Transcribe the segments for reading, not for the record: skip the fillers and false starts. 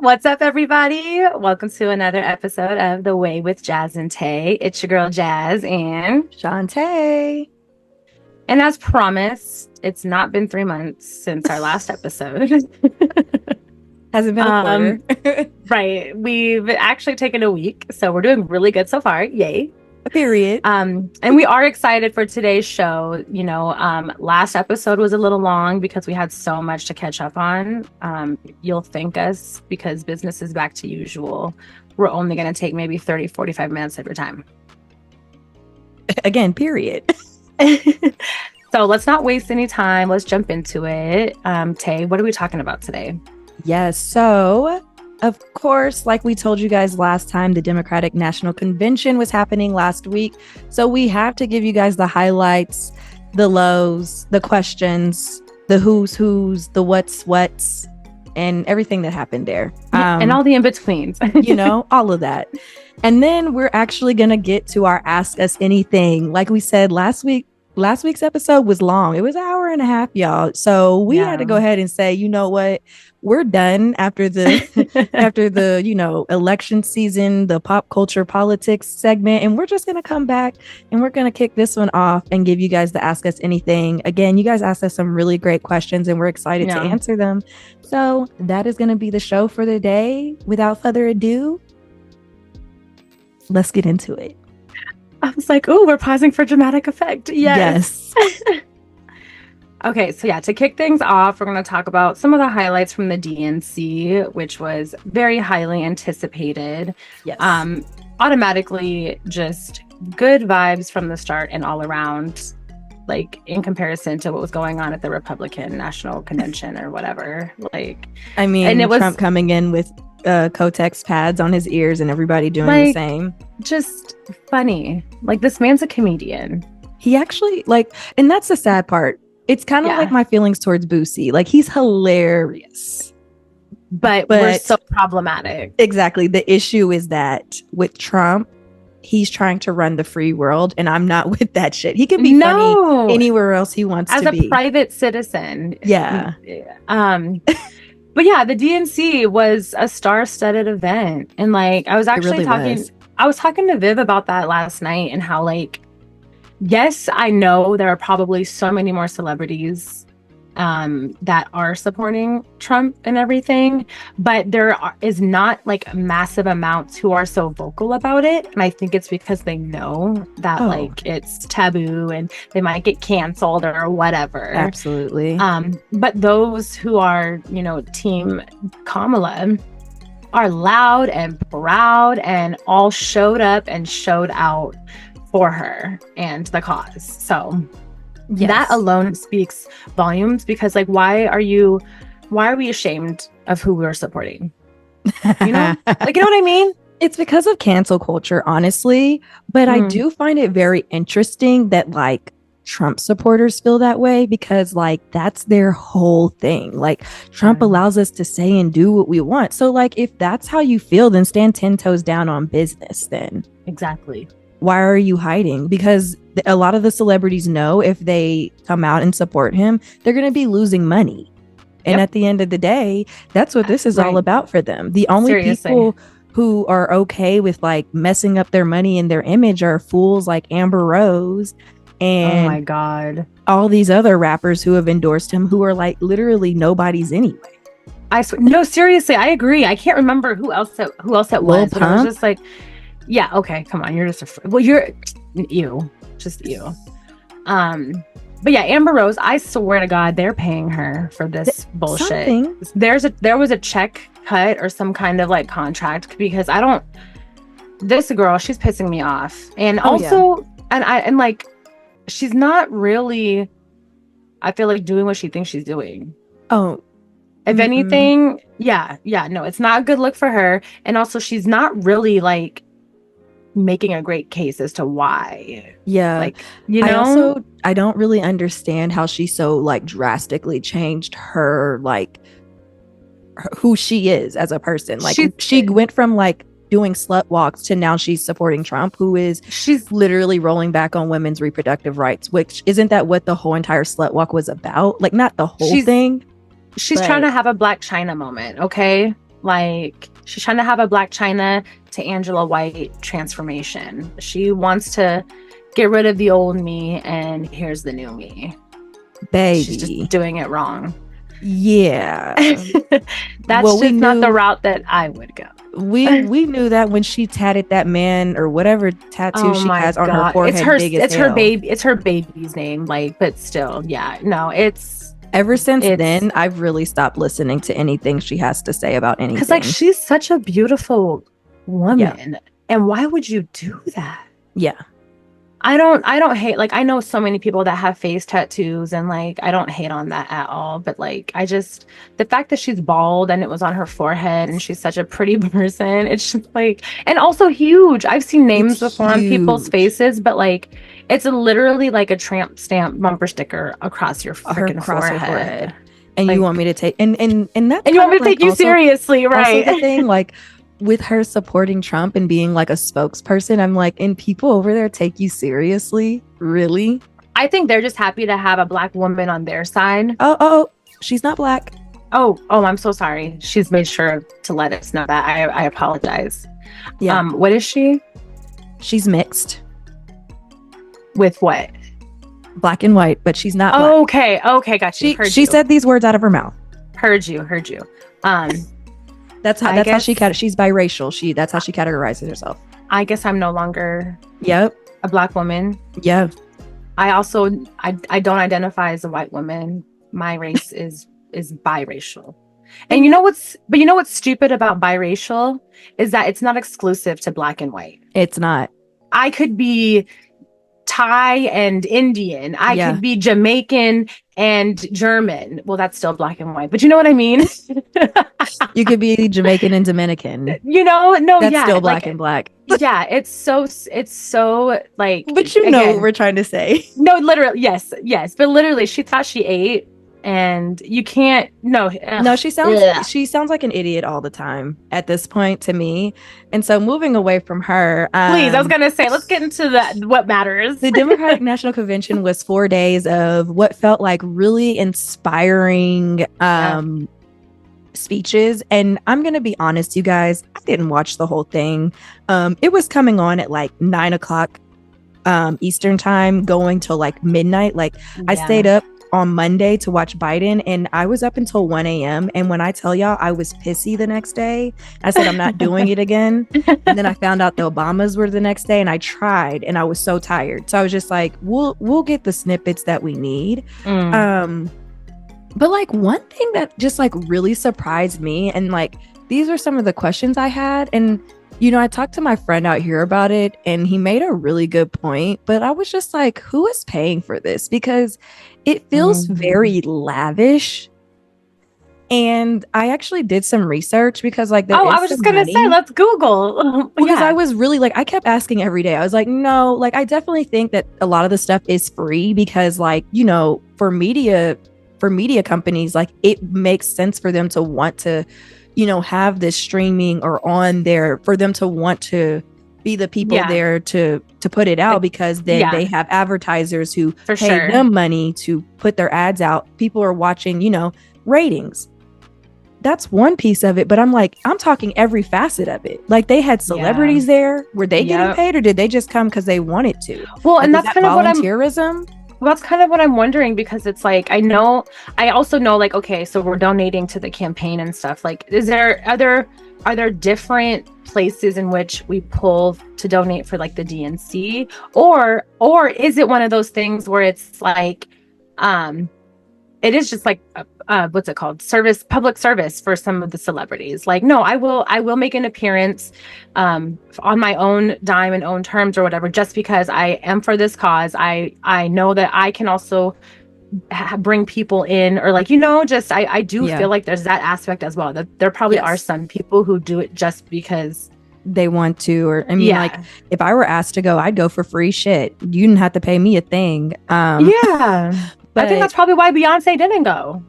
What's up, everybody? Welcome to another episode of The Way with Jazz and Tae. It's your girl, Jazz, and Shantae. And as promised, it's not been 3 months since our last episode. Hasn't been a quarter. Right. We've actually taken a week, so we're doing really good so far. Yay. Period. And we are excited for today's show. Last episode was a little long because we had so much to catch up on. You'll thank us because business is back to usual. We're only going to take maybe 30, 45 minutes of your time. Again, period. So let's not waste any time. Let's jump into it. Tay, what are we talking about today? Yes. So, of course, like we told you guys last time, the Democratic National Convention was happening last week. So we have to give you guys the highlights, the lows, the questions, the who's, the what's, and everything that happened there. And all the in-betweens. All of that. And then we're actually going to get to our Ask Us Anything. Like we said last week's episode was long. It was an hour and a half, y'all. So we had to go ahead and say, you know what? We're done after the election season, the pop culture politics segment. And we're just going to come back and we're going to kick this one off and give you guys the Ask Us Anything. Again, you guys asked us some really great questions and we're excited to answer them. So that is going to be the show for the day. Without further ado, let's get into it. I was like, oh, we're pausing for dramatic effect. Yes. Okay, so to kick things off, we're going to talk about some of the highlights from the DNC, which was very highly anticipated. Yes. Automatically just good vibes from the start and all around, like in comparison to what was going on at the Republican National Convention or whatever. And it was Trump coming in with Kotex pads on his ears and everybody doing the same. Just funny. This man's a comedian. He actually and that's the sad part. It's kind of like my feelings towards Boosie. He's hilarious. But we're so problematic. Exactly. The issue is that with Trump, he's trying to run the free world and I'm not with that shit. He can be funny anywhere else he wants to be. As a private citizen. Yeah. But the DNC was a star-studded event. And I was actually talking to Viv about that last night and how yes, I know there are probably so many more celebrities that are supporting Trump and everything, but is not massive amounts who are so vocal about it. And I think it's because they know that it's taboo and they might get canceled or whatever. Absolutely. But those who are, Team Kamala are loud and proud and all showed up and showed out for her and the cause. So that alone speaks volumes because why are we ashamed of who we're supporting? You know what I mean? It's because of cancel culture, honestly. But I do find it very interesting that Trump supporters feel that way because that's their whole thing. Trump allows us to say and do what we want. So if that's how you feel, then stand 10 toes down on business then. Exactly. Why are you hiding? Because a lot of the celebrities know if they come out and support him, they're going to be losing money. And at the end of the day, that's what this is all about for them. The only people who are okay with messing up their money and their image are fools like Amber Rose and oh my God, all these other rappers who have endorsed him who are literally nobodies anyway. No, seriously, I agree. I can't remember who else it was. But it was just yeah, okay, come on. You're just you're you. Just you. But Amber Rose, I swear to God, they're paying her for this bullshit. Something. There was a check cut or some kind of contract because this girl, she's pissing me off. And she's not really, I feel doing what she thinks she's doing. Oh. If anything, no, it's not a good look for her. And also she's not really making a great case as to why. I don't really understand how she so drastically changed her who she is as a person. She went from doing slut walks to now she's supporting Trump, she's literally rolling back on women's reproductive rights, which isn't that what the whole entire slut walk was about? Not the whole thing. She's trying to have a Black China moment, okay? Like, she's trying to have a Black China to Angela White transformation. She wants to get rid of the old me, and here's the new me. Baby. She's just doing it wrong. Yeah. That's just not the route that I would go. We knew that when she tatted that man or whatever tattoo she has on her forehead. It's her baby's name. Like, but still, yeah. No, ever since then, I've really stopped listening to anything she has to say about anything. Because like, she's such a beautiful woman, and why would you do that? Yeah. I don't hate, like, I know so many people that have face tattoos, and like, I don't hate on that at all, but like, the fact that she's bald and it was on her forehead and she's such a pretty person, it's just like, and also huge. I've seen names before on people's faces, but like, it's literally like a tramp stamp bumper sticker across your freaking forehead. And like, you want me to take, and you want me to take you seriously, right? Also the thing, like, with her supporting Trump and being like a spokesperson, I'm like, and people over there take you seriously? Really? I think they're just happy to have a Black woman on their side. Oh, she's not Black. Oh, I'm so sorry. She's made sure to let us know that. I apologize. Yeah. What is she? She's mixed. With what? Black and white, but she's not Black. Okay, gotcha. She said these words out of her mouth. Heard you. That's how she's biracial. That's how she categorizes herself. I guess I'm no longer a Black woman. Yeah. I also I don't identify as a white woman. My race is biracial. And you know what's stupid about biracial is that it's not exclusive to Black and white. It's not. I could be Thai and Indian. I could be Jamaican and German. Well, that's still Black and white, but you know what I mean? You could be Jamaican and Dominican. That's still Black and Black. Yeah, it's so like. But you know what we're trying to say. No, literally, yes. But literally, she thought she ate, and you can't. No, she sounds like an idiot all the time at this point to me. And so moving away from her, please, I was gonna say, let's get into what matters. The Democratic National Convention was 4 days of what felt like really inspiring speeches. And I'm gonna be honest, you guys, I didn't watch the whole thing. It was coming on at like 9:00 Eastern time, going till like midnight. Like I stayed up on Monday to watch Biden, and I was up until 1 a.m. And when I tell y'all, I was pissy the next day. I said, I'm not doing it again. And then I found out the Obamas were the next day, and I tried, and I was so tired. So I was just like, we'll get the snippets that we need. But like, one thing that just like really surprised me, and like, these are some of the questions I had. And, you know, I talked to my friend out here about it, and he made a really good point, but I was just like, who is paying for this? Because it feels very lavish. And I actually did some research because like, I was just going to say, let's Google. Because I was really like, I kept asking every day. I was like, no, like, I definitely think that a lot of the stuff is free because like, you know, for media companies, like it makes sense for them to want to, you know, have this streaming or on there, for them to want to be the people there to put it out, because then they have advertisers who pay them money to put their ads out. People are watching, you know, ratings. That's one piece of it, but I'm talking every facet of it. Like, they had celebrities there. Were they getting paid, or did they just come because they wanted to? Well, and that's kind of volunteerism. That's kind of what I'm wondering, because it's like, I also know, like, okay, so we're donating to the campaign and stuff. Like, are there different places in which we pull to donate for like the DNC, or is it one of those things where it's like, it is just like what's it called, public service for some of the celebrities? Like, no, I will make an appearance on my own dime and own terms or whatever, just because I am for this cause. I know that I can also bring people in, or like, you know, just I do feel like there's that aspect as well, that there probably are some people who do it just because they want to. Or I mean, like, if I were asked to go, I'd go for free shit. You didn't have to pay me a thing. But I think that's probably why Beyonce didn't go.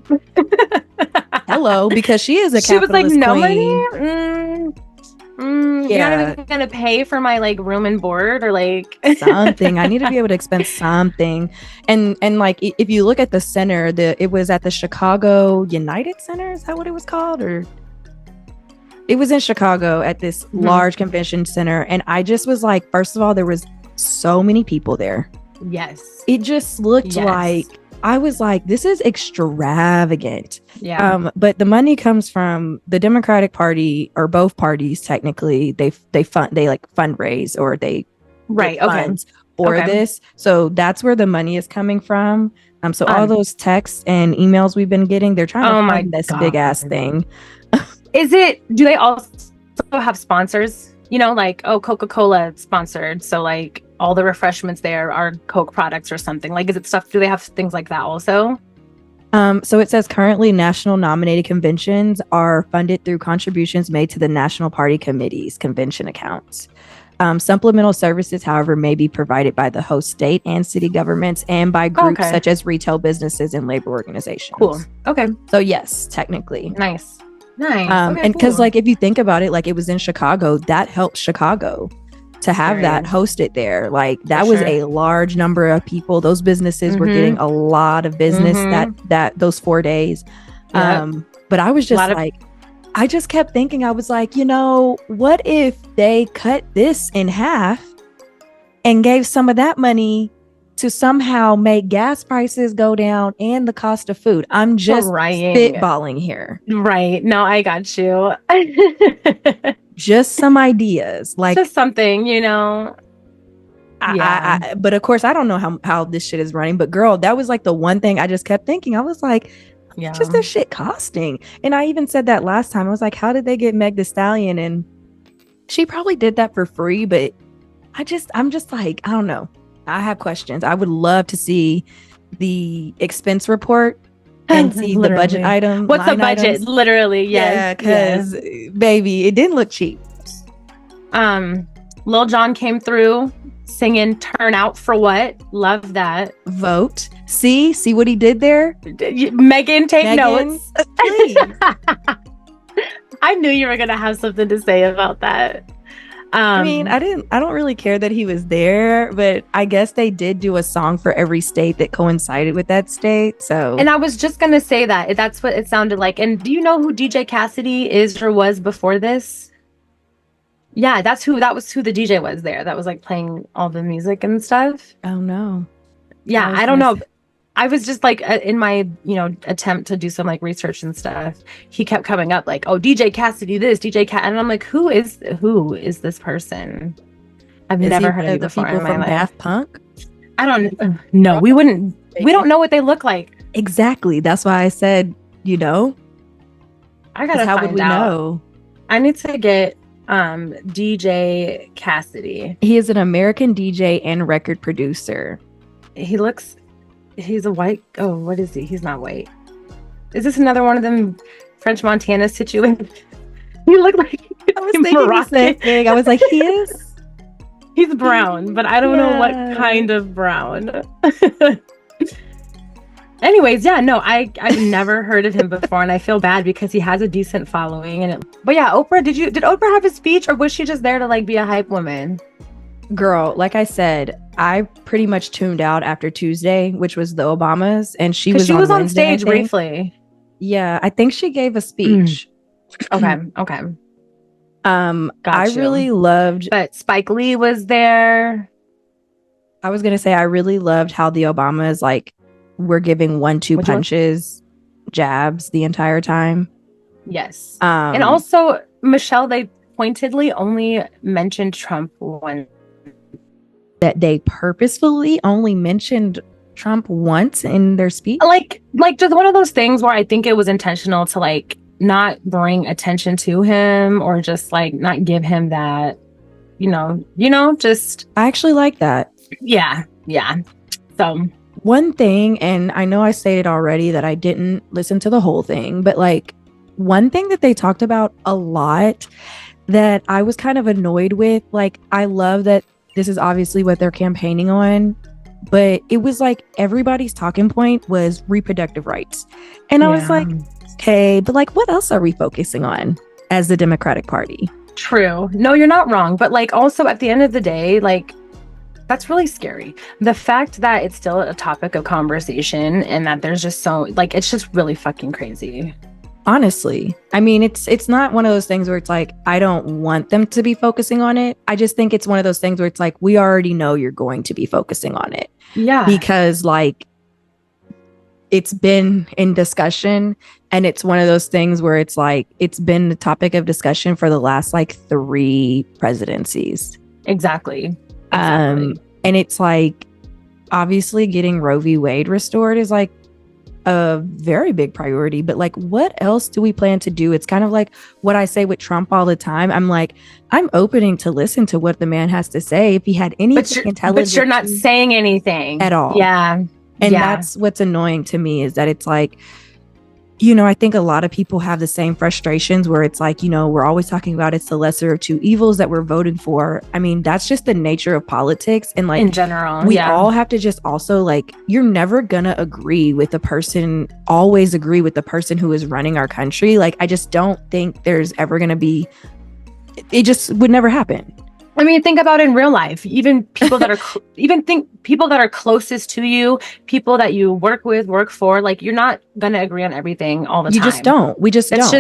Hello, because she is a capitalist. She was like, no money. You're not even gonna pay for my like room and board, or like something. I need to be able to expense something. And like, if you look at the center, it was at the Chicago United Center. Is that what it was called? Or It was in Chicago at this large convention center. And I just was like, first of all, there was so many people there. Yes. It just looked like, I was like, this is extravagant. Yeah. But the money comes from the Democratic Party, or both parties technically. They fundraise, or they funds for this. So that's where the money is coming from. So all those texts and emails we've been getting, they're trying to fund this big ass thing. Do they also have sponsors? You know, like, Coca-Cola sponsored, so like all the refreshments there are Coke products or something. Like, is it stuff? Do they have things like that also? So it says currently national nominated conventions are funded through contributions made to the National Party Committee's convention accounts. Supplemental services, however, may be provided by the host state and city governments, and by groups such as retail businesses and labor organizations. Cool. Okay. So yes, technically. Nice. And because like, if you think about it, like, it was in Chicago, that helped Chicago to have that hosted there. Like, that was a large number of people. Those businesses were getting a lot of business that those 4 days. But I was just like, I just kept thinking, I was like, you know, what if they cut this in half and gave some of that money to somehow make gas prices go down and the cost of food? I'm just spitballing here. Right. No, I got you. Just some ideas. Like, just something, you know. But of course, I don't know how this shit is running. But girl, that was like the one thing I just kept thinking. I was like, just this shit costing. And I even said that last time. I was like, how did they get Meg Thee Stallion? And she probably did that for free. But I'm just like, I don't know. I have questions. I would love to see the expense report and see the budget item. What's the budget? Items. Literally, yes. Yeah, because baby, it didn't look cheap. Lil Jon came through singing "Turn Out for What." Love that. Vote. See what he did there. Megan, take notes. Please. I knew you were gonna have something to say about that. I mean, I don't really care that he was there, but I guess they did do a song for every state that coincided with that state. So, and I was just gonna say that's what it sounded like. And do you know who DJ Cassidy is or was before this? Yeah, that was who the DJ was there. That was like playing all the music and stuff. Oh no. Yeah, I don't know. I was just like, in my, attempt to do some like research and stuff, he kept coming up like, oh, DJ Cassidy this, and I'm like, who is this person? I've never heard of it before in my life. Daft Punk? I don't know. We don't know what they look like. Exactly. That's why I said, I gotta how find would we out. know? I need to get DJ Cassidy. He is an American DJ and record producer. He's a white. Oh, what is he? He's not white. Is this another one of them French Montana situations? You look like I was thinking the same thing. I was like, he is. He's brown, but I don't know what kind of brown. Anyways, yeah, no, I've never heard of him before, and I feel bad because he has a decent following. But yeah, Oprah, did Oprah have a speech, or was she just there to like be a hype woman? Girl, like I said, I pretty much tuned out after Tuesday, which was the Obamas, and she was on Wednesday, stage briefly. Yeah, I think she gave a speech. Okay. I really loved. But Spike Lee was there. I was gonna say I really loved how the Obamas were giving 1-2 punches, jabs the entire time. Yes, and also Michelle, they pointedly only mentioned Trump once. That they purposefully only mentioned Trump once in their speech? Like just one of those things where I think it was intentional to like not bring attention to him, or just like not give him that, just. I actually like that. Yeah. So one thing, and I know I stated already that I didn't listen to the whole thing, but like one thing that they talked about a lot that I was kind of annoyed with, like, I love that this is obviously what they're campaigning on, but it was like everybody's talking point was reproductive rights. And I was like, okay, but like, what else are we focusing on as the Democratic Party? True. No, you're not wrong. But like, also at the end of the day, like, that's really scary. The fact that it's still a topic of conversation and that there's just so, like, it's just really fucking crazy. Honestly, I mean, it's not one of those things where it's like, I don't want them to be focusing on it. I just think it's one of those things where it's like, we already know you're going to be focusing on it. Yeah. Because like, it's been in discussion, and it's one of those things where it's like, it's been the topic of discussion for the last like 3 presidencies. Exactly. And it's like, obviously getting Roe v. Wade restored is like a very big priority, but like, what else do we plan to do? It's kind of like what I say with Trump all the time. I'm like, I'm opening to listen to what the man has to say. If he had anything intelligent, but you're not saying anything at all. Yeah. And that's what's annoying to me, is that it's like, you know, I think a lot of people have the same frustrations where it's like, you know, we're always talking about it's the lesser of 2 evils that we're voting for. I mean, that's just the nature of politics. And like, in general, we all have to just also like, you're never gonna agree with the person, always agree with the person who is running our country. Like, I just don't think there's ever gonna be, it just would never happen. I mean, think about it in real life. Even people that are people that are closest to you, people that you work with, work for, like, you're not gonna agree on everything all the time. You just don't. We just don't.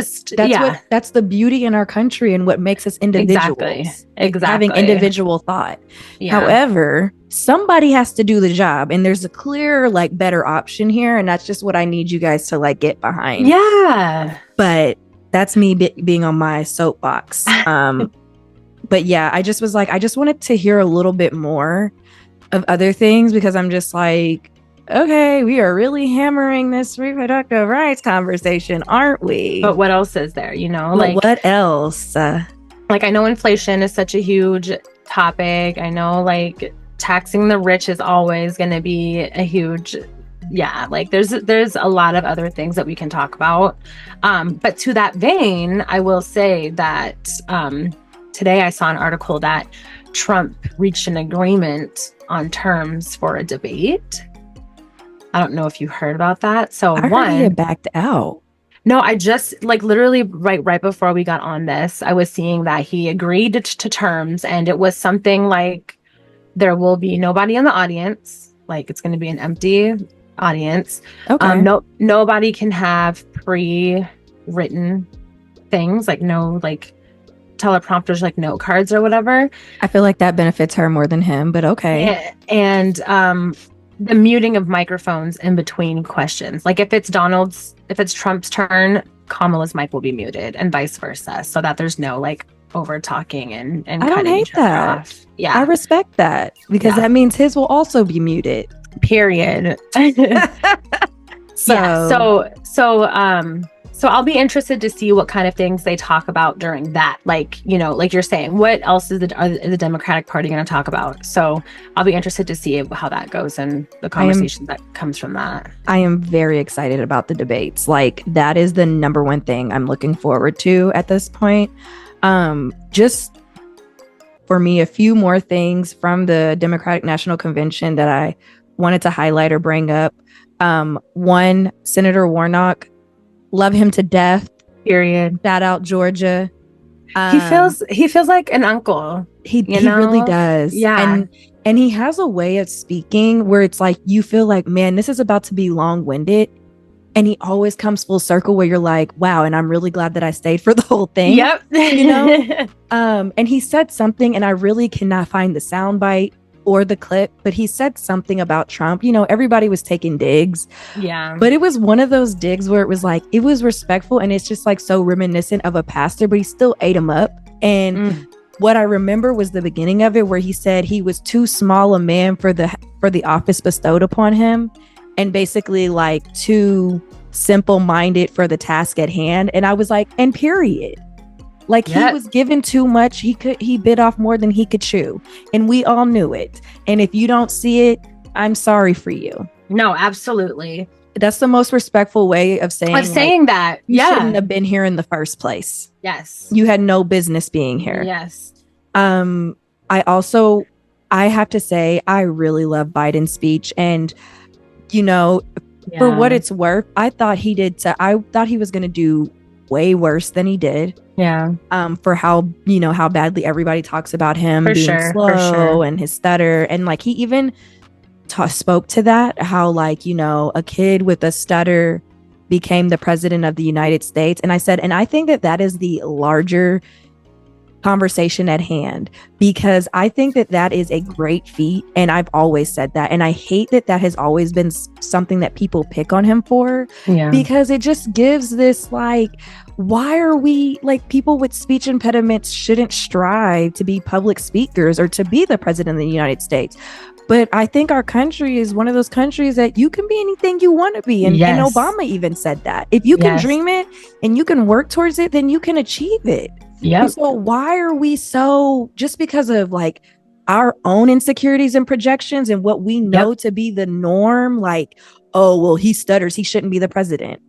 That's the beauty in our country and what makes us individuals. Exactly. Having individual thought. Yeah. However, somebody has to do the job, and there's a clear, like, better option here, and that's just what I need you guys to like get behind. Yeah. But that's me being on my soapbox. But yeah, I just was like, I just wanted to hear a little bit more of other things, because I'm just like, okay, we are really hammering this reproductive rights conversation, aren't we? But what else is there, you know? Like, what else? Like, I know inflation is such a huge topic. I know, like, taxing the rich is always going to be a huge, like, there's a lot of other things that we can talk about. But to that vein, I will say that today I saw an article that Trump reached an agreement on terms for a debate. I don't know if you heard about that. So I heard he had backed out. No, I just, like, literally right before we got on this, I was seeing that he agreed to terms, and it was something like there will be nobody in the audience. Like, it's going to be an empty audience. Okay. Nobody can have pre-written things, like no, like, teleprompters, like note cards or whatever. I feel like that benefits her more than him, but okay. And the muting of microphones in between questions. Like, if it's Trump's turn, Kamala's mic will be muted, and vice versa, so that there's no, like, over talking and I don't hate that. Off. Yeah, I respect that, because that means his will also be muted. Period. So I'll be interested to see what kind of things they talk about during that. Like, you know, like you're saying, what else is the Democratic Party going to talk about? So I'll be interested to see how that goes and the conversation that comes from that. I am very excited about the debates. Like, that is the number one thing I'm looking forward to at this point. Just for me, a few more things from the Democratic National Convention that I wanted to highlight or bring up. One, Senator Warnock. Love him to death. Period. Shout out Georgia. He feels like an uncle. He really does. Yeah. And he has a way of speaking where it's like, you feel like, man, this is about to be long-winded. And he always comes full circle where you're like, wow, and I'm really glad that I stayed for the whole thing. Yep. You know? And he said something, and I really cannot find the soundbite or the clip, but he said something about Trump. You know, everybody was taking digs. Yeah. But it was one of those digs where it was like, it was respectful, and it's just like so reminiscent of a pastor, but he still ate him up. And what I remember was the beginning of it, where he said he was too small a man for the office bestowed upon him, and basically like too simple-minded for the task at hand. And I was like, and period. Like, he was given too much. He bit off more than he could chew. And we all knew it. And if you don't see it, I'm sorry for you. No, absolutely. That's the most respectful way of saying that. You shouldn't have been here in the first place. Yes. You had no business being here. Yes. I have to say, I really love Biden's speech. And, you know, for what it's worth, I thought he was going to do way worse than he did. Yeah. For how badly everybody talks about him being slow and his stutter. And like, he even spoke to that, how, like, you know, a kid with a stutter became the president of the United States. And I said, and I think that is the larger conversation at hand, because I think that is a great feat. And I've always said that. And I hate that has always been something that people pick on him for, because it just gives this like, why are we like, people with speech impediments shouldn't strive to be public speakers or to be the president of the United States. But I think our country is one of those countries that you can be anything you want to be. And Obama even said that if you can dream it and you can work towards it, then you can achieve it. Yeah. So why are we so, just because of like our own insecurities and projections and what we know to be the norm, like, oh, well, he stutters, he shouldn't be the president.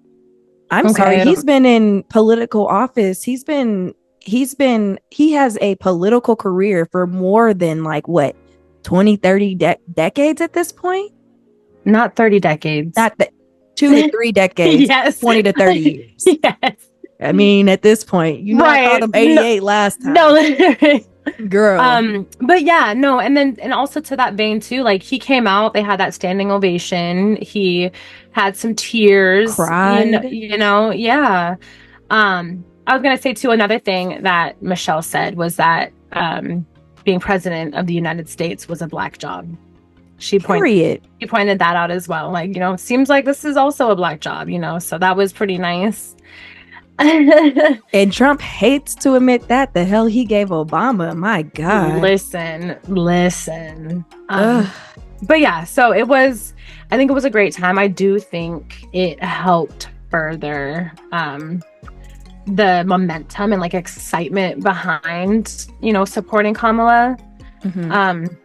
I'm sorry. He's been in political office. He has a political career for more than like what, 20, 30 decades at this point? Not 30 decades. Not 2 to 3 decades. Yes. 20 to 30 years. Yes. I mean, at this point, you know, I called him 88 last time. No, literally. Girl. But yeah, no. And also to that vein too, like he came out, they had that standing ovation. He had some tears. Cried. You know, yeah. I was going to say too, another thing that Michelle said was that being president of the United States was a black job. She pointed that out as well. Like, you know, it seems like this is also a black job, you know, so that was pretty nice. And Trump hates to admit that. The hell he gave Obama. My God. Listen. But yeah, so I think it was a great time. I do think it helped further the momentum and like excitement behind, you know, supporting Kamala. Mm-hmm.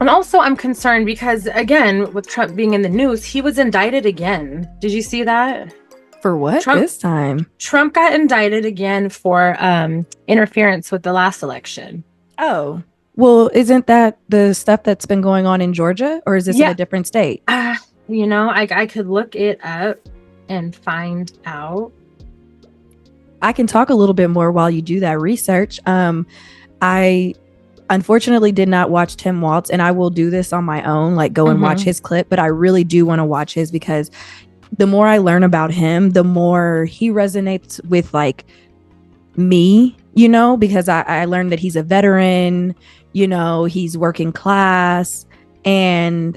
And also I'm concerned because, again, with Trump being in the news, he was indicted again. Did you see that? For what this time? Trump got indicted again for interference with the last election. Oh, well, isn't that the stuff that's been going on in Georgia, or is this in a different state? You know, I could look it up and find out. I can talk a little bit more while you do that research. I unfortunately did not watch Tim Walz, and I will do this on my own, like go and watch his clip, but I really do want to watch his, because the more I learn about him, the more he resonates with like me, you know, because I learned that he's a veteran, you know, he's working class, and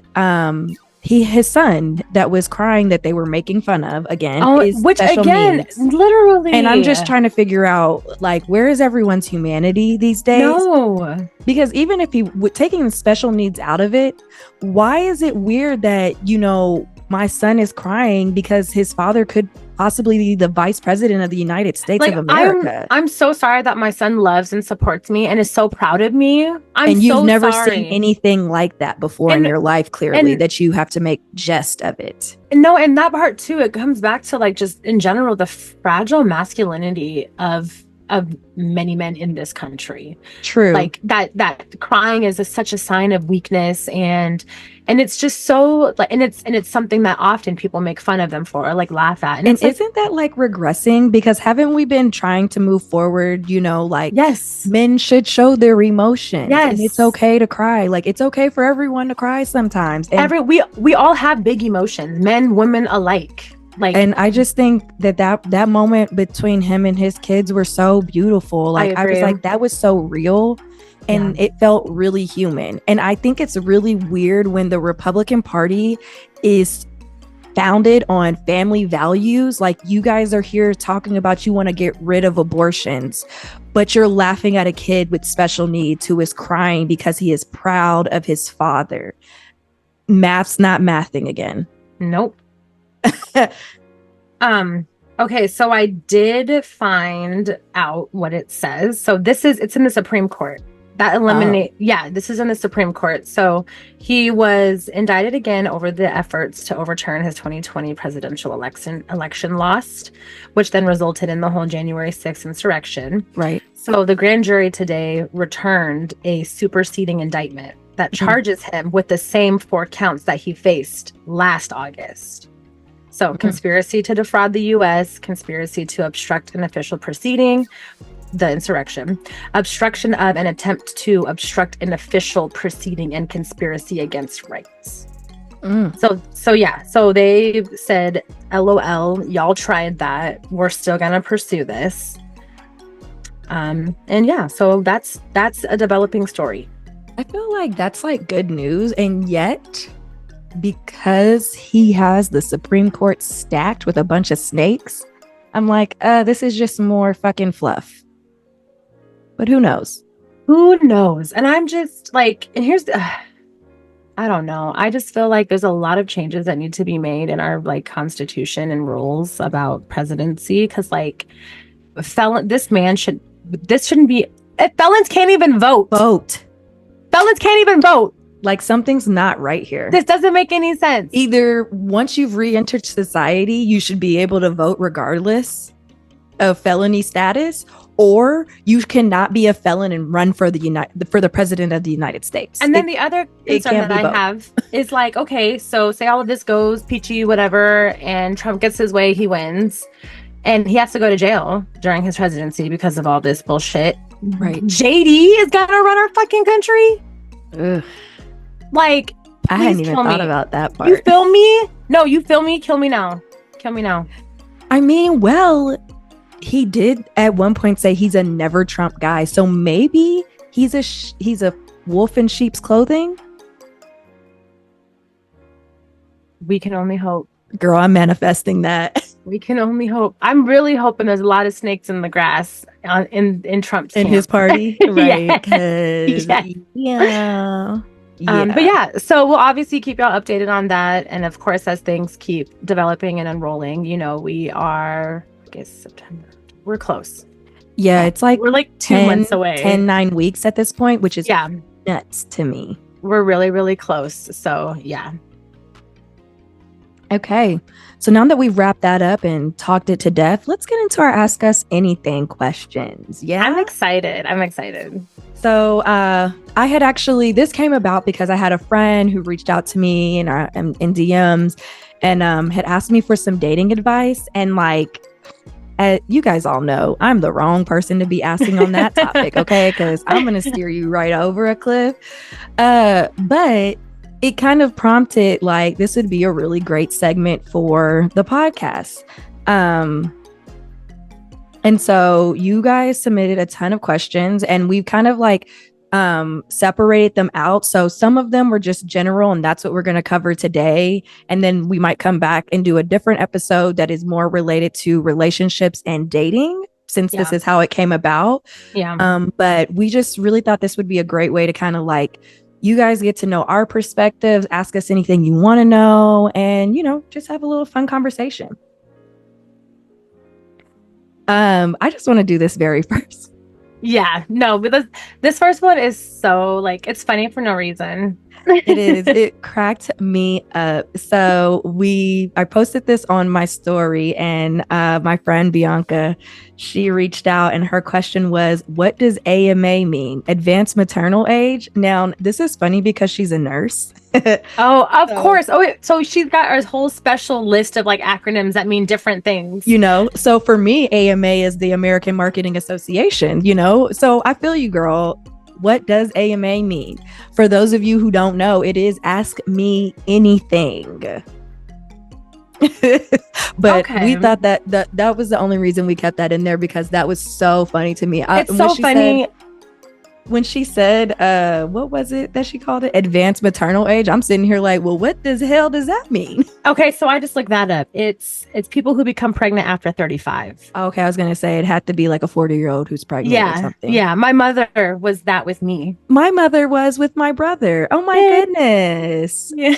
his son that was crying that they were making fun of again, is which again needs. Literally, and I'm just trying to figure out like, where is everyone's humanity these days? No, because even if he taking the special needs out of it, why is it weird that, you know, my son is crying because his father could possibly be the vice president of the United States of America? I'm so sorry that my son loves and supports me and is so proud of me. And you've never seen anything like that before in your life, clearly, that you have to make jest of it. No, and that part too, it comes back to like just in general, the fragile masculinity of many men in this country. True. Like that crying is such a sign of weakness, and it's just so like, and it's something that often people make fun of them for or like laugh at. And isn't that like regressing? Because haven't we been trying to move forward, you know, like, yes, men should show their emotions. Yes. And it's okay to cry. Like, it's okay for everyone to cry sometimes. And we all have big emotions, men, women alike. Like, and I just think that moment between him and his kids were so beautiful. Like, I was like, that was so real, and it felt really human. And I think it's really weird when the Republican Party is founded on family values. Like, you guys are here talking about you want to get rid of abortions, but you're laughing at a kid with special needs who is crying because he is proud of his father. Math's not mathing again. Nope. Okay, so I did find out what it says. So it's in the Supreme Court. This is in the Supreme Court. So he was indicted again over the efforts to overturn his 2020 presidential election lost, which then resulted in the whole January 6th insurrection. Right. So the grand jury today returned a superseding indictment that charges him with the same 4 counts that he faced last August. So conspiracy to defraud the U.S., conspiracy to obstruct an official proceeding, the insurrection, obstruction of an attempt to obstruct an official proceeding, and conspiracy against rights. So they said, LOL, y'all tried that. We're still gonna pursue this. And yeah, so that's a developing story. I feel like that's like good news, and yet because he has the Supreme Court stacked with a bunch of snakes, I'm like, this is just more fucking fluff. But who knows? Who knows? And I'm just like, and here's I don't know. I just feel like there's a lot of changes that need to be made in our like constitution and rules about presidency, because like this shouldn't be. Felons can't even vote. Felons can't even vote. Like something's not right here. This doesn't make any sense. Either once you've re-entered society, you should be able to vote regardless of felony status, or you cannot be a felon and run for the president of the United States. And then the other concern that I have is like, okay, so say all of this goes peachy, whatever, and Trump gets his way, he wins, and he has to go to jail during his presidency because of all this bullshit. Right. JD is gonna run our fucking country. Ugh. Like, I hadn't even thought about that part. You feel me? No, you feel me? Kill me now. Kill me now. I mean, well, he did at one point say he's a never Trump guy, so maybe he's a wolf in sheep's clothing. We can only hope. Girl, I'm manifesting that. We can only hope. I'm really hoping there's a lot of snakes in the grass in Trump's camp. His party, right? Yeah. But yeah, so we'll obviously keep y'all updated on that, and of course, as things keep developing and unrolling, we are, I guess, September. We're close. Yeah, it's like we're like 2 months away. 9 weeks at this point, which is nuts to me. We're really, really close. So yeah. Okay, so now that we've wrapped that up and talked it to death, let's get into our Ask Us Anything questions. Yeah, I'm excited. So I had this came about because I had a friend who reached out to me in DMs and had asked me for some dating advice. And like, you guys all know, I'm the wrong person to be asking on that topic, okay? Because I'm going to steer you right over a cliff. But it kind of prompted like, this would be a really great segment for the podcast. And so you guys submitted a ton of questions, and we've kind of like separated them out. So some of them were just general, and that's what we're going to cover today. And then we might come back and do a different episode that is more related to relationships and dating, since this is how it came about. Yeah. But we just really thought this would be a great way to kind of like, you guys get to know our perspectives, ask us anything you want to know, and, just have a little fun conversation. I just want to do this very first. Yeah, no, but this first one is so like, it's funny for no reason. It is. It cracked me up. So I posted this on my story, and my friend Bianca, she reached out, and her question was, what does AMA mean? Advanced maternal age? Now, this is funny because she's a nurse. Oh, of course. Oh, wait, so she's got a whole special list of like acronyms that mean different things. So for me, AMA is the American Marketing Association, so I feel you, girl. What does AMA mean? For those of you who don't know, it is Ask Me Anything. But we thought that was the only reason we kept that in there, because that was so funny to me. It's so funny. When she said, what was it that she called it? Advanced maternal age. I'm sitting here like, well, what the hell does that mean? Okay, so I just looked that up. It's people who become pregnant after 35. Okay, I was going to say it had to be like a 40-year-old who's pregnant or something. Yeah, my mother was that with me. My mother was with my brother. Oh my goodness. Yeah.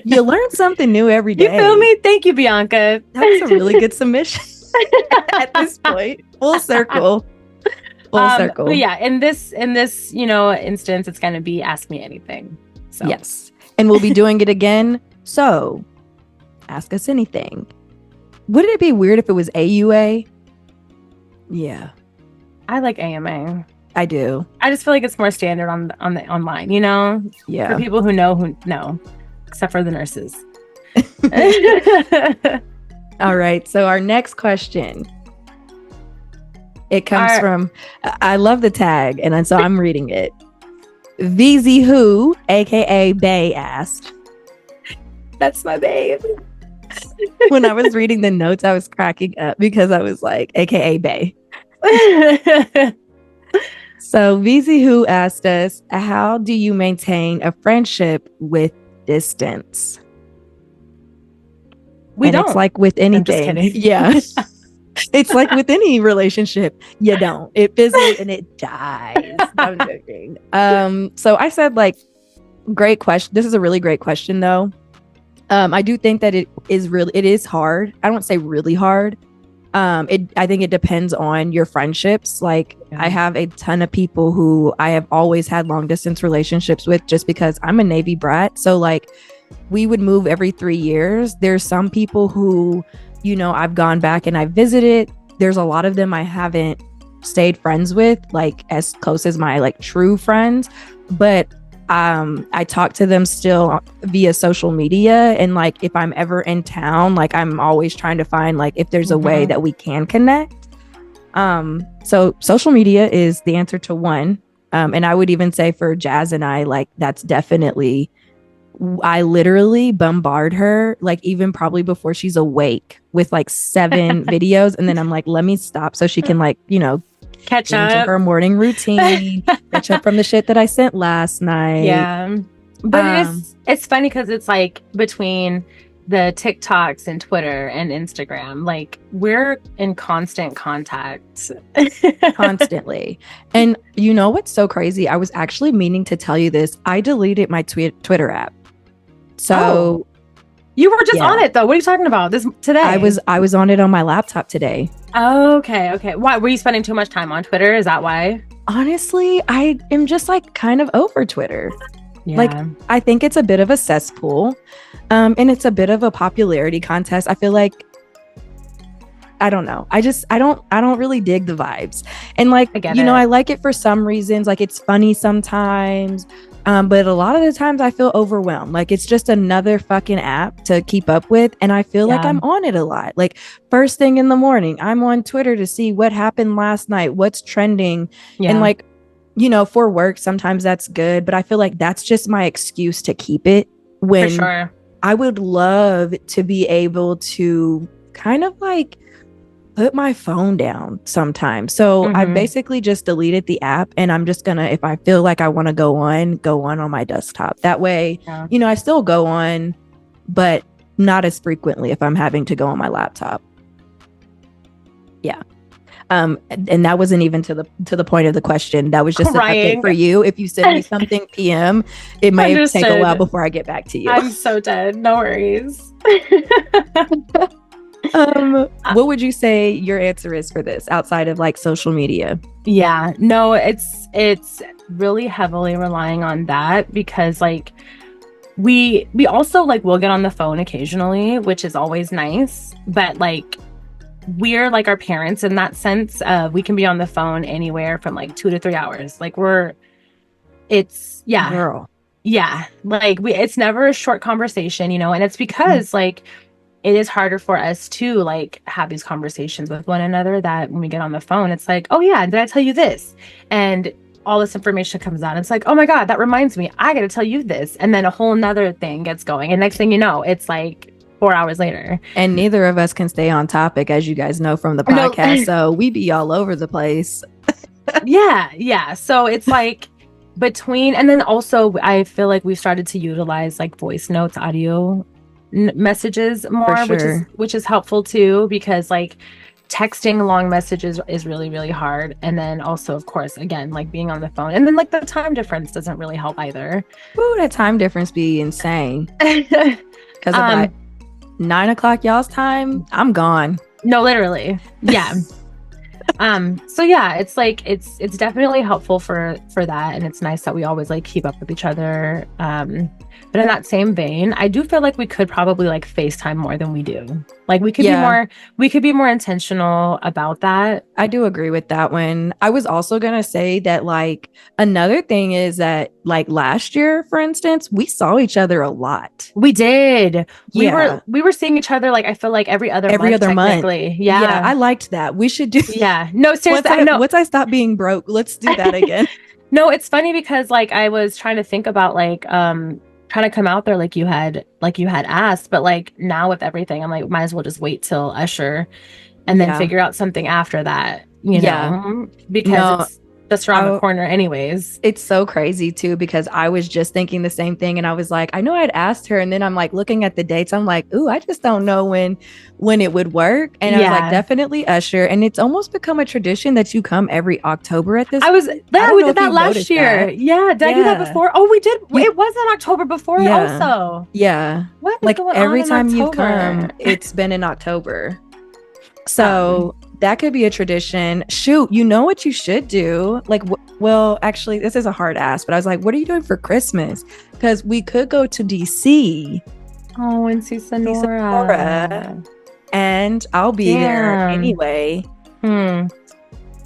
You learn something new every day. You feel me? Thank you, Bianca. That's a really good submission at this point. Full circle. But yeah, in this instance, it's going to be Ask Me Anything. So. Yes, and we'll be doing it again. So, ask us anything. Wouldn't it be weird if it was AUA? Yeah, I like AMA. I do. I just feel like it's more standard on the online. Yeah, for people who know, except for the nurses. All right. So our next question. It comes from, I love the tag, and so I'm reading it. VZ Who, aka Bay, asked, That's my babe. When I was reading the notes, I was cracking up because I was like, AKA Bae. So VZ Who asked us, how do you maintain a friendship with distance? It's like with anything. Yeah. It's like with any relationship, you don't. It fizzles and it dies. I'm joking. So I said, like, great question. This is a really great question, though. I do think that it is hard. I don't say really hard. I think it depends on your friendships. Like, I have a ton of people who I have always had long distance relationships with just because I'm a Navy brat. So like, we would move every 3 years. There's some people who, you know, I've gone back and I visited. There's a lot of them I haven't stayed friends with, like as close as my like true friends. But I talk to them still via social media. And like, if I'm ever in town, like I'm always trying to find like if there's a way that we can connect. So social media is the answer to one. And I would even say for Jazz and I, like that's definitely, I literally bombard her, like even probably before she's awake with like 7 videos. And then I'm like, let me stop so she can like, you know, catch up her morning routine, catch up from the shit that I sent last night. Yeah. But it's funny because it's like between the TikToks and Twitter and Instagram, like we're in constant contact. Constantly. And you know what's so crazy? I was actually meaning to tell you this. I deleted my Twitter app. So you were just on it though. What are you talking about today? I was on it on my laptop today. Okay. Why were you spending too much time on Twitter? Is that why? Honestly, I am just like kind of over Twitter. Yeah. Like, I think it's a bit of a cesspool. And it's a bit of a popularity contest. I feel like, I don't know. I don't really dig the vibes. And like, you know, I like it for some reasons. Like it's funny sometimes. But a lot of the times I feel overwhelmed. Like it's just another fucking app to keep up with. And I feel like I'm on it a lot. Like first thing in the morning, I'm on Twitter to see what happened last night, what's trending. Yeah. And like, you know, for work, sometimes that's good. But I feel like that's just my excuse to keep it when for sure. I would love to be able to kind of like put my phone down sometimes. So I basically just deleted the app and I'm just gonna, if I feel like I want to go on my desktop. That way, you know, I still go on, but not as frequently if I'm having to go on my laptop. Yeah. And that wasn't even to the point of the question. That was just an update for you. If you send me something PM, it might take a while before I get back to you. I'm so dead. No worries. What would you say your answer is for this outside of like social media? Yeah, no, it's really heavily relying on that because like we also like we'll get on the phone occasionally, which is always nice, but like we're like our parents in that sense. We can be on the phone anywhere from like 2 to 3 hours. Like girl. Yeah, like it's never a short conversation, you know, and it's because like it is harder for us to like have these conversations with one another that when we get on the phone, it's like, oh yeah, did I tell you this? And all this information comes out. It's like, oh my God, that reminds me, I got to tell you this. And then a whole nother thing gets going. And next thing you know, it's like 4 hours later. And neither of us can stay on topic, as you guys know from the podcast. So we be all over the place. Yeah. So it's like and then also I feel like we've started to utilize like voice notes, audio messages more, which is helpful too, because like texting long messages is really, really hard. And then also, of course, again, like being on the phone, and then like the time difference doesn't really help either. Ooh, that time difference be insane. Because of that 9 o'clock y'all's time, I'm gone. No, literally. Yeah. So yeah, it's like it's definitely helpful for that, and it's nice that we always like keep up with each other. But in that same vein, I do feel like we could probably like FaceTime more than we do. Like we could be more intentional about that. I do agree with that one. I was also gonna say that like another thing is that like last year, for instance, we saw each other a lot. We did. We were seeing each other like I feel like every other month. Yeah, I liked that. We should do. Yeah. No, seriously. Once I stop being broke, let's do that again. No, it's funny because like I was trying to think about like trying to come out there like you had asked, but like now with everything, I'm like, might as well just wait till Usher and then figure out something after that, because it's just around the corner anyways. It's so crazy too, because I was just thinking the same thing, and I was like, I know I'd asked her, and then I'm like looking at the dates, I'm like, ooh, I just don't know when it would work. And I was like, definitely Usher. And it's almost become a tradition that you come every October at this we did that last year. Did I do that before? Oh, we did. It was in October before also. What is like going every on time in you come, it's been in October. So that could be a tradition. Shoot, you know what you should do? Like, well, actually, this is a hard ask, but I was like, what are you doing for Christmas? Because we could go to DC. Oh, and see Sonora. And I'll be there anyway.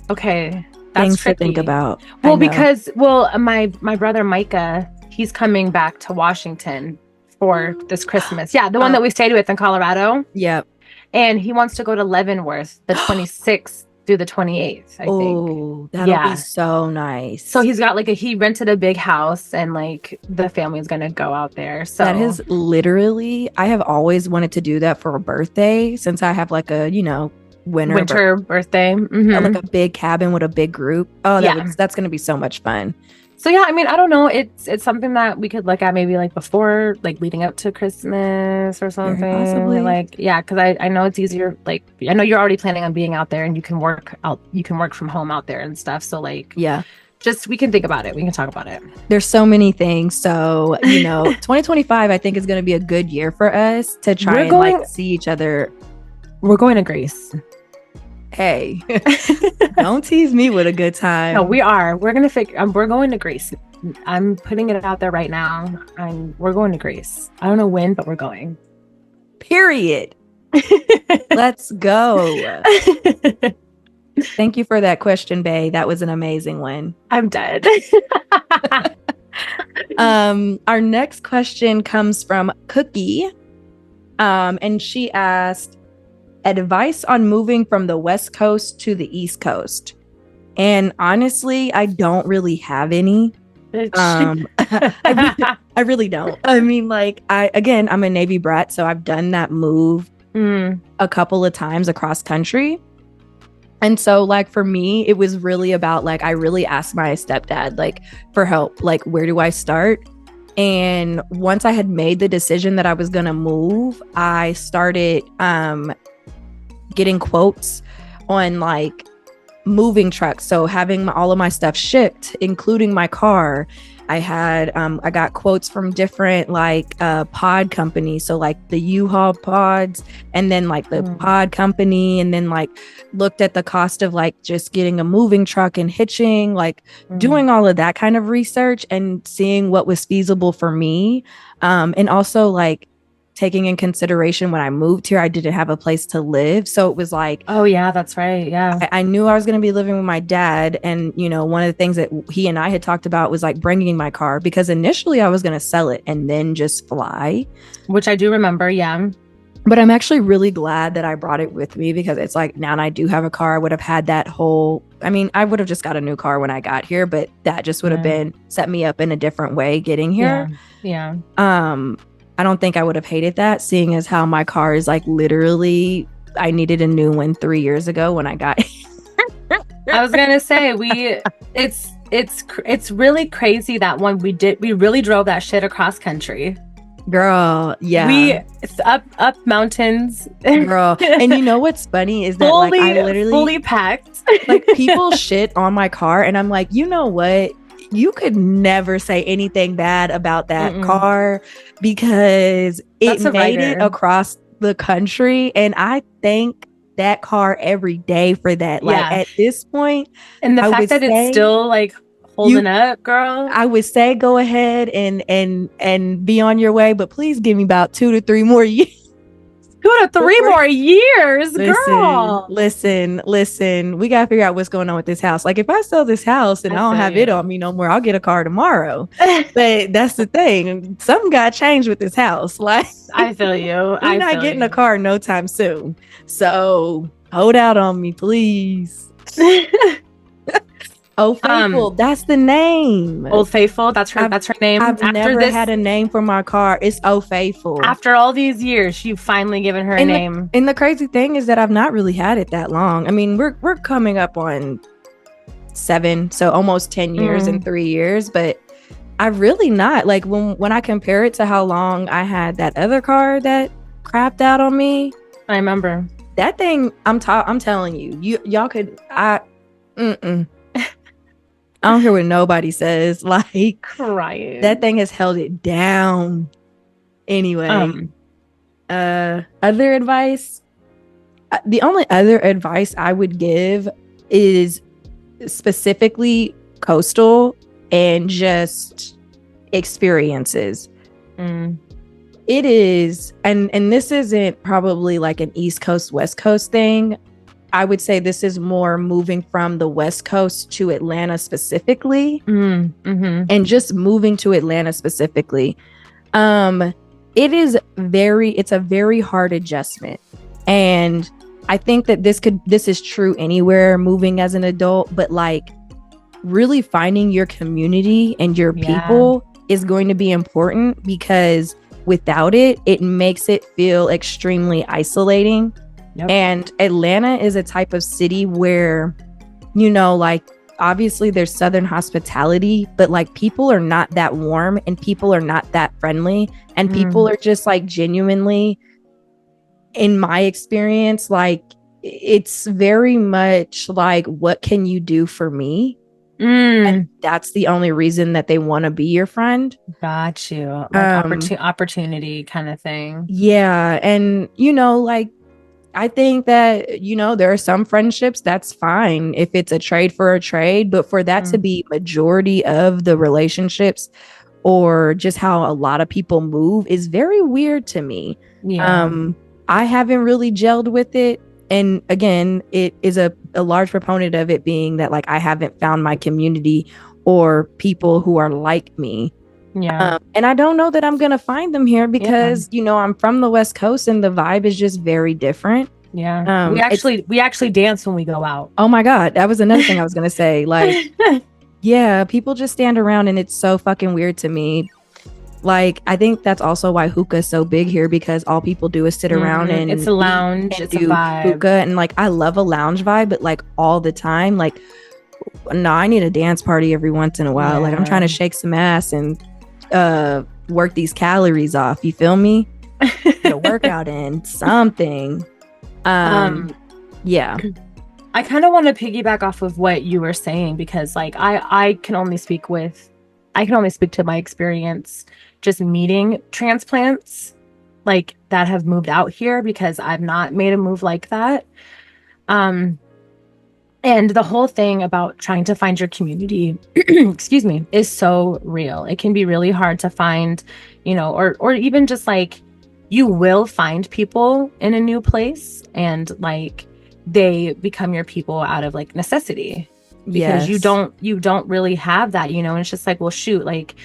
Okay. That's things tricky to think about. Well, because my brother Micah, he's coming back to Washington for this Christmas. Yeah, the one that we stayed with in Colorado. Yep. And he wants to go to Leavenworth the 26th through the 28th, I think. Oh, that'll be so nice. So he's got he rented a big house, and like the family's going to go out there. So that is literally, I have always wanted to do that for a birthday, since I have like a, winter birthday. Like a big cabin with a big group. Oh, that's going to be so much fun. So yeah, I mean, I don't know. It's something that we could look at maybe like before, like leading up to Christmas or something. Possibly. Because I know it's easier. Like, I know you're already planning on being out there, and you can work from home out there and stuff. So like, just we can think about it. We can talk about it. There's so many things. So 2025, I think is going to be a good year for us to try and see each other. We're going to Greece. Hey, don't tease me with a good time. No, we are. We're gonna we're going to Greece. I'm putting it out there right now. We're going to Greece. I don't know when, but we're going. Period. Let's go. Thank you for that question, Bae. That was an amazing one. I'm dead. Our next question comes from Cookie, and she asked, advice on moving from the West Coast to the East Coast. And honestly, I don't really have any. I really don't. I mean, like, I'm a Navy brat, so I've done that move a couple of times across country. And so, like, for me, it was really about, like, I really asked my stepdad, like, for help. Like, where do I start? And once I had made the decision that I was going to move, I started getting quotes on like moving trucks, so having all of my stuff shipped, including my car. I got quotes from different like pod companies, so like the U-Haul pods, and then like the pod company, and then like looked at the cost of like just getting a moving truck and hitching, like doing all of that kind of research and seeing what was feasible for me, and also like taking in consideration when I moved here, I didn't have a place to live. So it was like, oh yeah, that's right. Yeah. I knew I was going to be living with my dad. And, one of the things that he and I had talked about was like bringing my car, because initially I was going to sell it and then just fly. Which I do remember. Yeah. But I'm actually really glad that I brought it with me, because it's like, now I do have a car. I would have had that whole, I would have just got a new car when I got here, but that just would have been set me up in a different way getting here. Yeah. I don't think I would have hated that, seeing as how my car is like literally, I needed a new one 3 years ago when I got here. I was gonna say it's really crazy that one we really drove that shit across country. Girl, yeah. It's up mountains. Girl. And you know what's funny is that like I literally fully packed. Like people shit on my car, and I'm like, you know what? You could never say anything bad about that car, because it made it across the country. And I thank that car every day for that. Like at this point, and the fact that it's still like holding up, girl, I would say go ahead and be on your way, but please give me about 2 to 3 more years. 2 to 3 more years, girl. Listen. We gotta figure out what's going on with this house. Like, if I sell this house and I don't have it on me no more, I'll get a car tomorrow. But that's the thing. Something got changed with this house. Like, I feel you. I'm not getting a car no time soon. So hold out on me, please. Oh, Faithful. That's the name. Old Faithful. That's her name. I've never had a name for my car. It's Oh Faithful. After all these years, you've finally given her a name. And the crazy thing is that I've not really had it that long. I mean, we're coming up on 7, so almost 10 years in 3 years, but I really not. Like when I compare it to how long I had that other car that crapped out on me. I remember that thing. I'm telling you, y'all could. I don't care what nobody says. Like, crying. That thing has held it down. Anyway, other advice. The only other advice I would give is specifically coastal and just experiences. It is, and this isn't probably like an East Coast, West Coast thing. I would say this is more moving from the West Coast to Atlanta specifically, and just moving to Atlanta specifically. It's a very hard adjustment. And I think that this is true anywhere moving as an adult, but like really finding your community and your people is going to be important, because without it, it makes it feel extremely isolating. Yep. And Atlanta is a type of city where, like, obviously there's Southern hospitality, but like people are not that warm and people are not that friendly, and people are just like genuinely, in my experience, like it's very much like, what can you do for me? And that's the only reason that they want to be your friend. Got you. Like opportunity kind of thing. Yeah. And, like, I think that, there are some friendships that's fine if it's a trade for a trade, but for that to be majority of the relationships, or just how a lot of people move, is very weird to me. Yeah. I haven't really gelled with it. And again, it is a large proponent of it being that like I haven't found my community or people who are like me. Yeah. And I don't know that I'm going to find them here because, I'm from the West Coast and the vibe is just very different. Yeah. We actually dance when we go out. Oh my God. That was another thing I was going to say. Like, yeah, people just stand around and it's so fucking weird to me. Like, I think that's also why hookah is so big here, because all people do is sit around and it's a lounge, it's a vibe. Hookah, and like I love a lounge vibe, but like all the time, like, no, I need a dance party every once in a while. Like I'm trying to shake some ass and work these calories off. You feel me? Get a workout in something. Yeah. I kind of want to piggyback off of what you were saying, because like I can only speak to my experience just meeting transplants like that have moved out here, because I've not made a move like that. And the whole thing about trying to find your community, excuse me, is so real. It can be really hard to find, or even just like, you will find people in a new place and like they become your people out of like necessity, because you don't really have that, and it's just like, well, shoot, like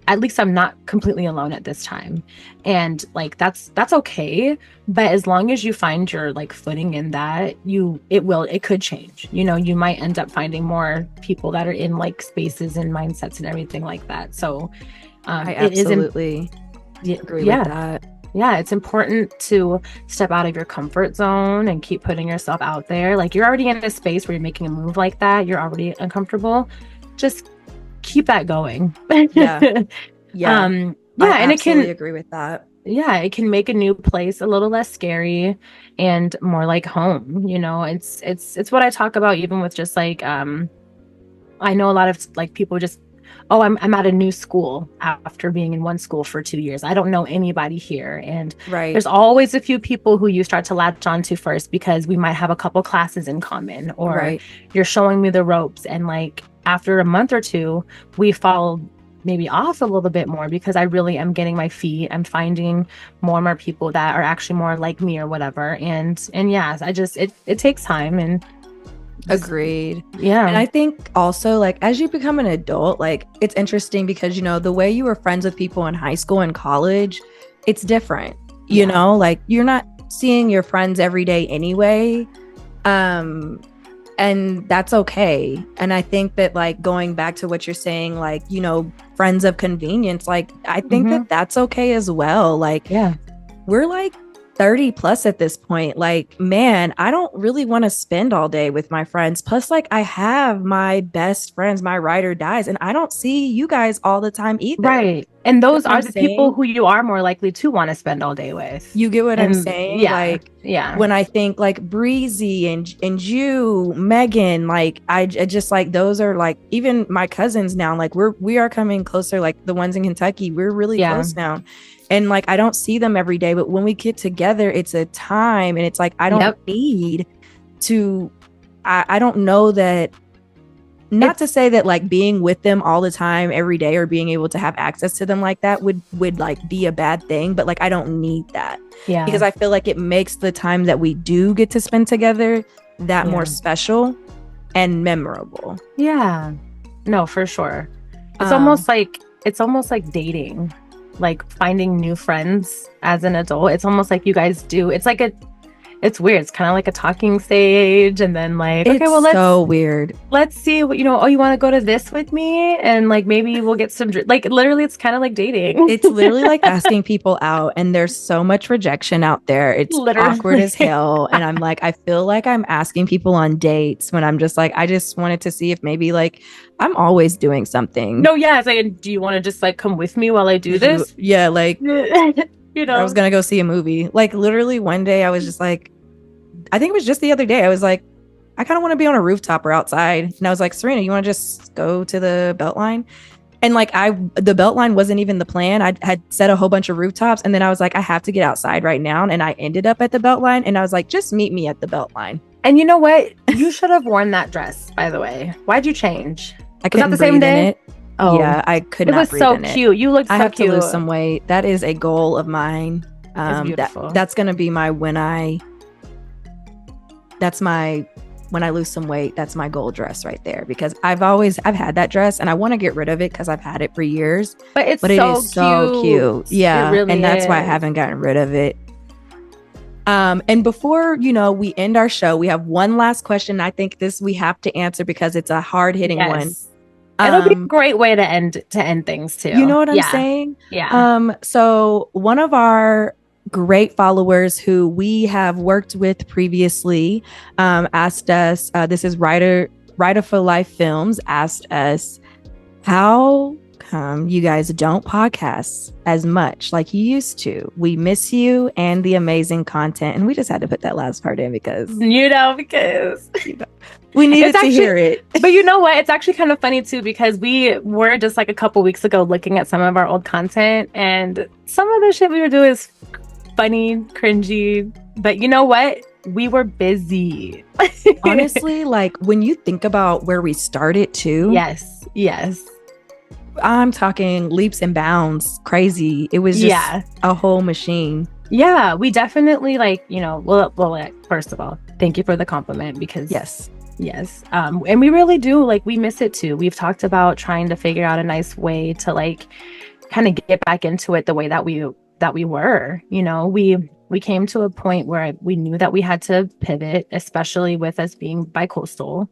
at least I'm not completely alone at this time. And like, that's okay. But as long as you find your like footing in that, it could change. You might end up finding more people that are in like spaces and mindsets and everything like that. So I absolutely agree with that. Yeah, it's important to step out of your comfort zone and keep putting yourself out there. Like, you're already in a space where you're making a move like that. You're already uncomfortable. Just keep that going. Yeah. Yeah. And it can agree with that. Yeah, it can make a new place a little less scary and more like home. It's what I talk about even with just like I know a lot of like people just, oh, I'm at a new school after being in one school for 2 years. I don't know anybody here. And there's always a few people who you start to latch on to first, because we might have a couple classes in common, or you're showing me the ropes. And like after a month or two, we fall maybe off a little bit more, because I really am getting my feet. I'm finding more and more people that are actually more like me or whatever. And yes, it takes time. And agreed. Yeah. And I think also, like, as you become an adult, like, it's interesting because, the way you were friends with people in high school and college, it's different, you know, like you're not seeing your friends every day anyway. And that's okay. And I think that, like, going back to what you're saying, like, you know, friends of convenience, like, I think that that's okay as well. Like, yeah, we're like 30 plus at this point. Like, man, I don't really want to spend all day with my friends. Plus, like, I have my best friends, my ride or dies, and I don't see you guys all the time either. Right. And those are the people who you are more likely to want to spend all day with. You get what I'm saying? Yeah. Like, when I think like Breezy and you, Megan, like I just like, those are like, even my cousins now, like we are coming closer, like the ones in Kentucky, we're really close now. And like, I don't see them every day, but when we get together, it's a time, and it's like, I don't need to, I don't know that, not to say that like being with them all the time every day, or being able to have access to them like that would like be a bad thing, but like, I don't need that. Yeah. Because I feel like it makes the time that we do get to spend together that more special and memorable. Yeah. No, for sure. It's almost like dating. Like finding new friends as an adult. It's almost like you guys do. It's it's weird. It's kind of like a talking stage, and then like, okay, well, so weird. Let's see what, you know, oh, you want to go to this with me? And like, maybe we'll get some, like, literally, it's kind of like dating. It's literally like asking people out, and there's so much rejection out there. It's awkward as hell. And I'm like, I feel like I'm asking people on dates when I'm just like, I just wanted to see if maybe like, I'm always doing something. No, yeah. It's like, do you want to just like come with me while I do this? Yeah, like, you know, I was going to go see a movie. Like literally one day I was just like, I think it was just the other day, I was like, I kind of want to be on a rooftop or outside. And I was like, Serena, you want to just go to the Beltline? And like, the Beltline wasn't even the plan. I had set a whole bunch of rooftops, and then I was like, I have to get outside right now. And I ended up at the Beltline, and I was like, just meet me at the Beltline. And you know what? You should have worn that dress, by the way. Why'd you change? I couldn't breathe the same day? In it. Oh yeah, I could not breathe in it. It was so cute. You looked so cute. I have to lose some weight. That is a goal of mine. It's beautiful. That's going to be my, when I lose some weight, that's my goal dress right there, because I've had that dress and I want to get rid of it because I've had it for years. But it is so cute. Yeah. Really, and that's why I haven't gotten rid of it. And before, you know, we end our show, we have one last question. I think this we have to answer because it's a hard-hitting one. It'll be a great way to end things too. You know what I'm saying? Yeah. So one of our great followers who we have worked with previously asked us, this is Writer for Life Films, asked us, how come you guys don't podcast as much like you used to? We miss you and the amazing content. And we just had to put that last part in because we needed to hear it. But you know what? It's actually kind of funny too, because we were just like a couple weeks ago looking at some of our old content, and some of the shit we were doing is funny, cringy, but you know what? We were busy. Honestly, like when you think about where we started too. Yes. I'm talking leaps and bounds, crazy. It was just a whole machine. Yeah, we definitely like, you know, well, first of all, thank you for the compliment, because yes. And we really do, like, we miss it too. We've talked about trying to figure out a nice way to like kind of get back into it the way that we were, you know, we came to a point where we knew that we had to pivot, especially with us being bi-coastal.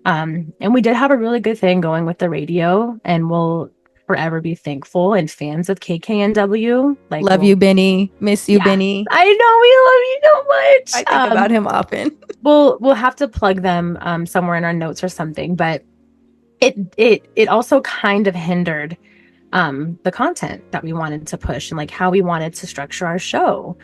And we did have a really good thing going with the radio, and we'll forever be thankful and fans of KKNW. Like, love you, Benny. Miss you, Benny. I know, we love you so much. I think about him often. We'll have to plug them somewhere in our notes or something, but it also kind of hindered the content that we wanted to push and like how we wanted to structure our show.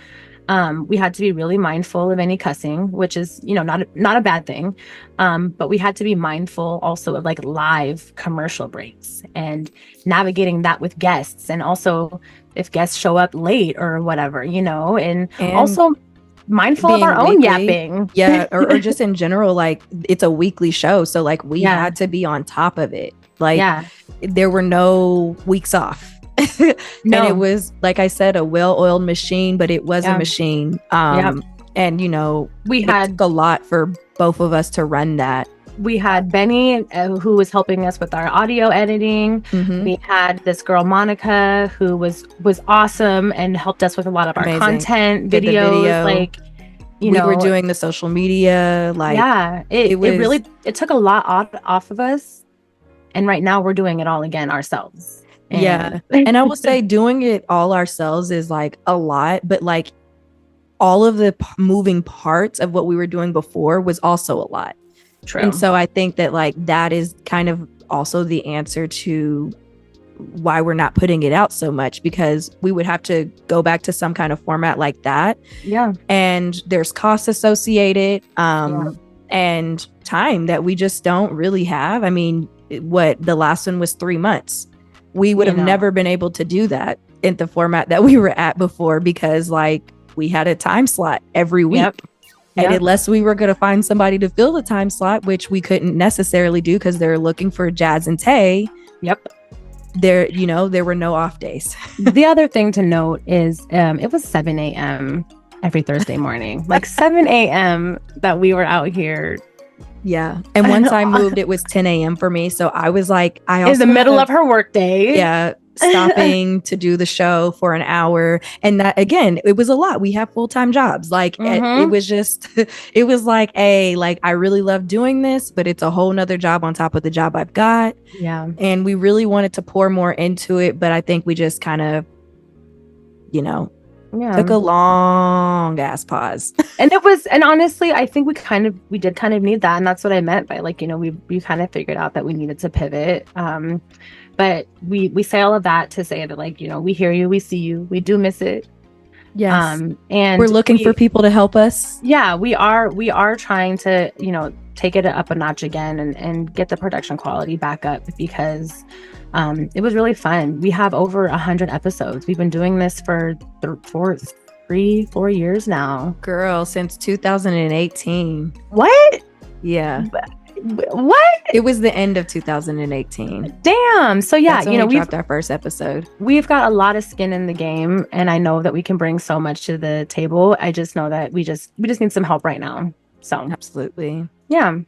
We had to be really mindful of any cussing, which is, you know, not a bad thing. But we had to be mindful also of like live commercial breaks and navigating that with guests. And also if guests show up late or whatever, you know, and also mindful of our own yapping. Yeah. Or just in general, like it's a weekly show. So like we had to be on top of it. Like there were no weeks off. No. And it was, like I said, a well-oiled machine, but it was a machine. And, you know, we had a lot for both of us to run that. We had Benny, who was helping us with our audio editing. Mm-hmm. We had this girl, Monica, who was awesome and helped us with a lot of our content, videos. Like, we were doing the social media. Like, it took a lot off of us. And right now we're doing it all again ourselves. And I will say doing it all ourselves is like a lot, but like all of the moving parts of what we were doing before was also a lot. True. And so I think that like that is kind of also the answer to why we're not putting it out so much, because we would have to go back to some kind of format like that. Yeah. And there's costs associated and time that we just don't really have. I mean, the last one was 3 months. We would have never been able to do that in the format that we were at before, because like we had a time slot every week. And unless we were going to find somebody to fill the time slot, which we couldn't necessarily do because they're looking for Jazz and Tae. There were no off days. The other thing to note is it was 7 a.m. every Thursday morning, like 7 a.m. that we were out here. Yeah. And once I moved, it was 10 a.m. for me. So I was like, in the middle of her workday. Yeah. Stopping to do the show for an hour. And that, again, it was a lot. We have full-time jobs. Like it was just, it was like, I really love doing this, but it's a whole nother job on top of the job I've got. Yeah. And we really wanted to pour more into it, but I think we just kind of, took a long ass pause. And honestly, I think we did kind of need that. And that's what I meant by like, we kind of figured out that we needed to pivot. But we say all of that to say that, like, we hear you, we see you, we do miss it. Yes. And we're looking for people to help us. Yeah, we are trying to, take it up a notch again and get the production quality back up, because it was really fun. We have over 100 episodes. We've been doing this for 4 years now. Girl, since 2018. What? Yeah. What? It was the end of 2018. Damn. So yeah, we dropped our first episode. We've got a lot of skin in the game, and I know that we can bring so much to the table. I just know that we just need some help right now. So absolutely. Yeah.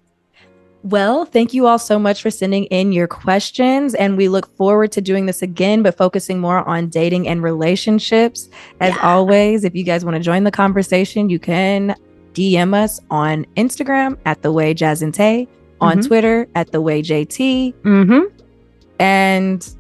Well, thank you all so much for sending in your questions, and we look forward to doing this again, but focusing more on dating and relationships. As always, if you guys want to join the conversation, you can DM us on Instagram at The Way Jazz and Tae, on Twitter at The Way JT. And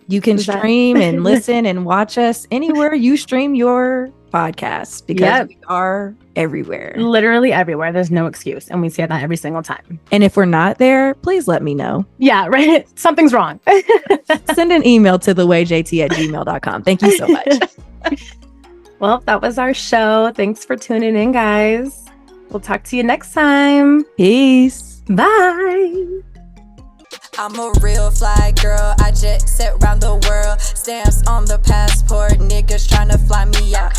you can stream and listen and watch us anywhere you stream your podcast, because we are everywhere. Literally everywhere. There's no excuse. And we say that every single time. And if we're not there, please let me know. Yeah, right. Something's wrong. Send an email to thewayjt@gmail.com. Thank you so much. Well, that was our show. Thanks for tuning in, guys. We'll talk to you next time. Peace. Bye. I'm a real fly girl, I jet set round the world. Stamps on the passport, niggas tryna fly me out.